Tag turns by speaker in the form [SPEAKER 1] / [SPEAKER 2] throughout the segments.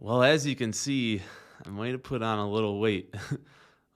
[SPEAKER 1] Well, as you can see, I might have put on a little weight,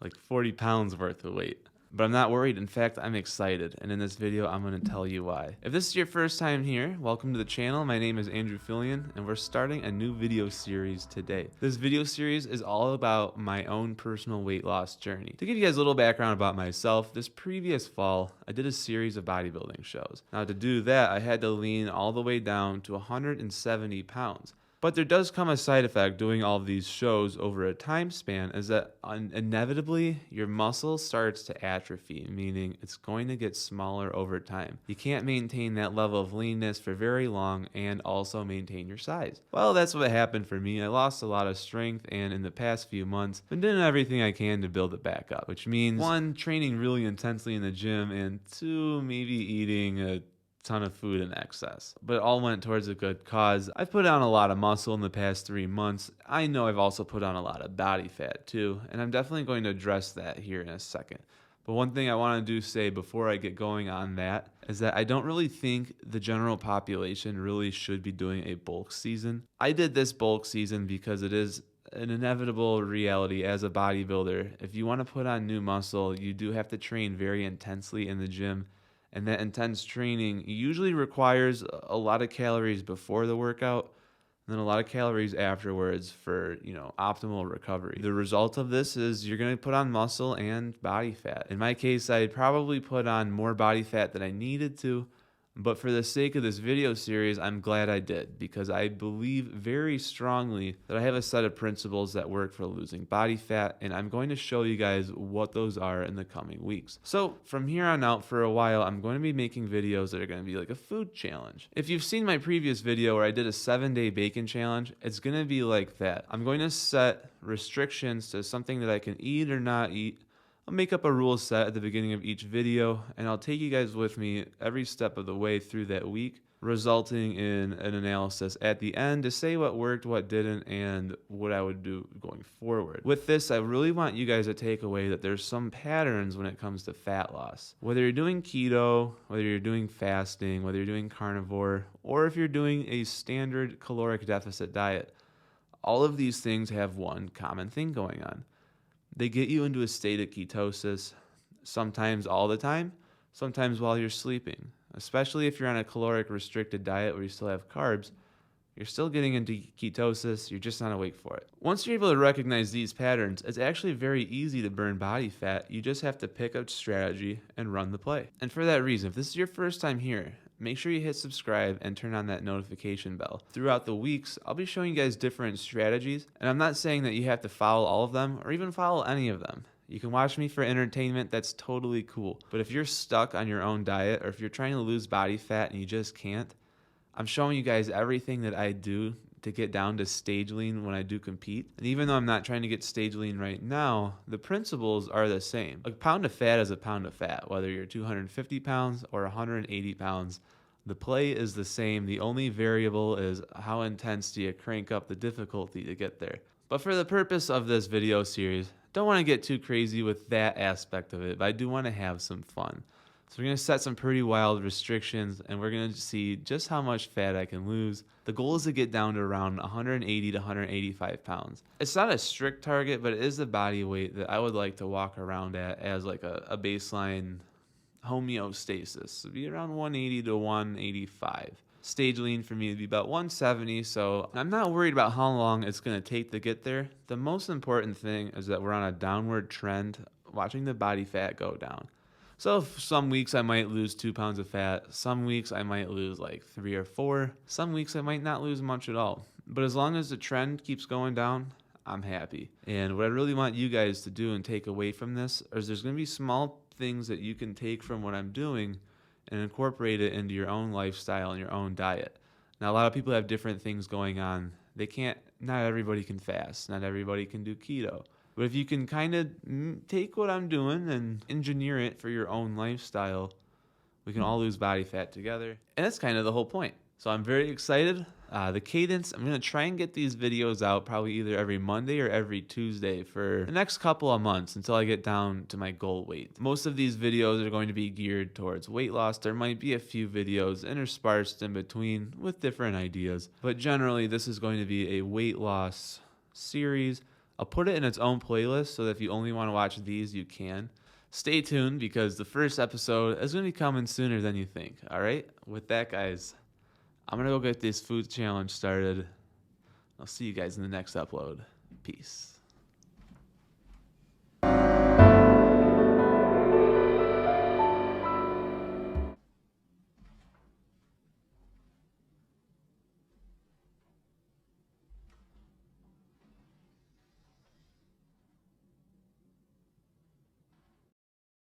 [SPEAKER 1] like 40 pounds worth of weight. But I'm not worried. In fact, I'm excited. And in this video, I'm going to tell you why. If this is your first time here, welcome to the channel. My name is Andrew Fillion, and we're starting a new video series today. This video series is all about my own personal weight loss journey. To give you guys a little background about myself, this previous fall, I did a series of bodybuilding shows. Now, to do that, I had to lean all the way down to 170 pounds. But there does come a side effect doing all of these shows over a time span is that inevitably your muscle starts to atrophy, meaning it's going to get smaller over time. You can't maintain that level of leanness for very long and also maintain your size. Well, that's what happened for me. I lost a lot of strength, and in the past few months, been doing everything I can to build it back up, which means one, training really intensely in the gym, and two, maybe eating a ton of food in excess, but it all went towards a good cause. I've put on a lot of muscle in the past 3 months. I know I've also put on a lot of body fat too, and I'm definitely going to address that here in a second. But one thing I want to say before I get going on that is that I don't really think the general population really should be doing a bulk season. I did this bulk season because it is an inevitable reality as a bodybuilder. If you want to put on new muscle, you do have to train very intensely in the gym. And that intense training usually requires a lot of calories before the workout, and then a lot of calories afterwards for, optimal recovery. The result of this is you're going to put on muscle and body fat. In my case, I probably put on more body fat than I needed to, but for the sake of this video series, I'm glad I did, because I believe very strongly that I have a set of principles that work for losing body fat, and I'm going to show you guys what those are in the coming weeks. So from here on out, for a while, I'm going to be making videos that are going to be like a food challenge. If you've seen my previous video where I did a 7-day bacon challenge, it's going to be like that. I'm going to set restrictions to something that I can eat or not eat. I'll make up a rule set at the beginning of each video, and I'll take you guys with me every step of the way through that week, resulting in an analysis at the end to say what worked, what didn't, and what I would do going forward. With this, I really want you guys to take away that there's some patterns when it comes to fat loss. Whether you're doing keto, whether you're doing fasting, whether you're doing carnivore, or if you're doing a standard caloric deficit diet, all of these things have one common thing going on. They get you into a state of ketosis, sometimes all the time, sometimes while you're sleeping. Especially if you're on a caloric restricted diet where you still have carbs, you're still getting into ketosis, you're just not awake for it. Once you're able to recognize these patterns, it's actually very easy to burn body fat. You just have to pick a strategy and run the play. And for that reason, if this is your first time here, make sure you hit subscribe and turn on that notification bell. Throughout the weeks, I'll be showing you guys different strategies, and I'm not saying that you have to follow all of them or even follow any of them. You can watch me for entertainment, that's totally cool. But if you're stuck on your own diet, or if you're trying to lose body fat and you just can't, I'm showing you guys everything that I do to get down to stage lean when I do compete. And even though I'm not trying to get stage lean right now, the principles are the same. A pound of fat is a pound of fat, whether you're 250 pounds or 180 pounds. The play is the same. The only variable is how intense do you crank up the difficulty to get there. But for the purpose of this video series, don't want to get too crazy with that aspect of it, but I do want to have some fun. So we're going to set some pretty wild restrictions, and we're going to see just how much fat I can lose. The goal is to get down to around 180 to 185 pounds. It's not a strict target, but it is the body weight that I would like to walk around at as like a baseline homeostasis. So be around 180 to 185. Stage lean for me would be about 170, so I'm not worried about how long it's going to take to get there. The most important thing is that we're on a downward trend, watching the body fat go down. So some weeks I might lose 2 pounds of fat, some weeks I might lose like 3 or 4, some weeks I might not lose much at all. But as long as the trend keeps going down, I'm happy. And what I really want you guys to do and take away from this is there's going to be small things that you can take from what I'm doing and incorporate it into your own lifestyle and your own diet. Now, a lot of people have different things going on. Not everybody can fast, not everybody can do keto. But if you can kind of take what I'm doing and engineer it for your own lifestyle, we can all lose body fat together. And that's kind of the whole point. So I'm very excited. The cadence, I'm going to try and get these videos out probably either every Monday or every Tuesday for the next couple of months until I get down to my goal weight. Most of these videos are going to be geared towards weight loss. There might be a few videos interspersed in between with different ideas, but generally this is going to be a weight loss series. I'll put it in its own playlist so that if you only want to watch these, you can. Stay tuned because the first episode is going to be coming sooner than you think. All right? With that, guys, I'm going to go get this food challenge started. I'll see you guys in the next upload. Peace.